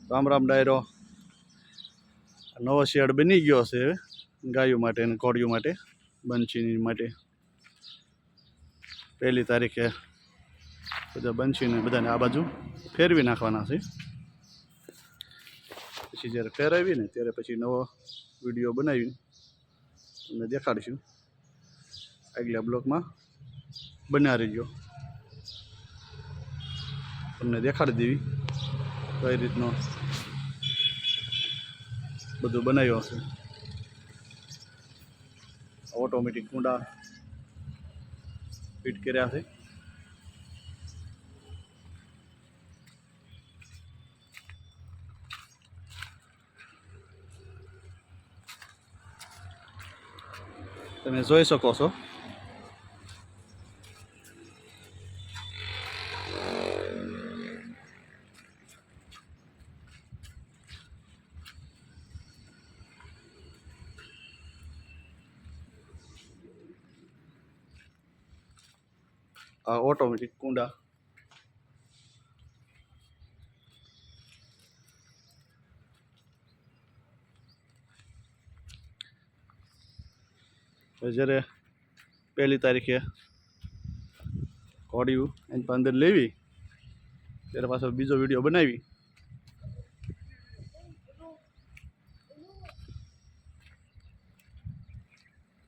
રામ રામ ડાયરો નવો શેડ બની ગયો છે ગાયો માટે અને ઘોડીઓ માટે બંછીની માટે 1 તારીખે બધા બંછીને બધાને આ બાજુ ફેરવી નાખવાના છે. પછી જ્યારે ફેરવીને ત્યારે પછી નવો વિડીયો બનાવી તમને દેખાડીશું. આગલા બ્લોકમાં બન્યા રહીજો, તમને દેખાડી દેવી કઈ રીતનો બધું બનાવ્યું હશે. ઓટોમેટિક કુંડા ફિટ કર્યા છે. તમે જોઈ શકો છો. આ ઓટોમેટિક કુંડા જ્યારે 1 તારીખે ઘોડીયું એની અંદર લેવી ત્યારે પાછો બીજો વિડીયો બનાવી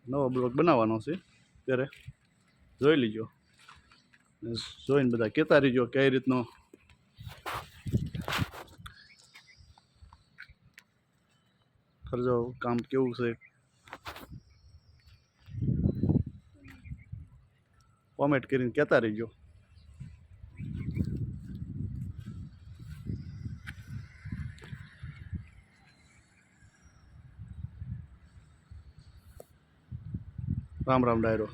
નવો બ્લોગ બનાવવાનો છે. ત્યારે જોઈ લીજો, જોઈને બધા કહેતા રહીજો કઈ રીતનો ખર્ચો કામ કેવું છે. કોમેન્ટ કરીને કહેતા રહીજો. રામ રામ ડાયરો.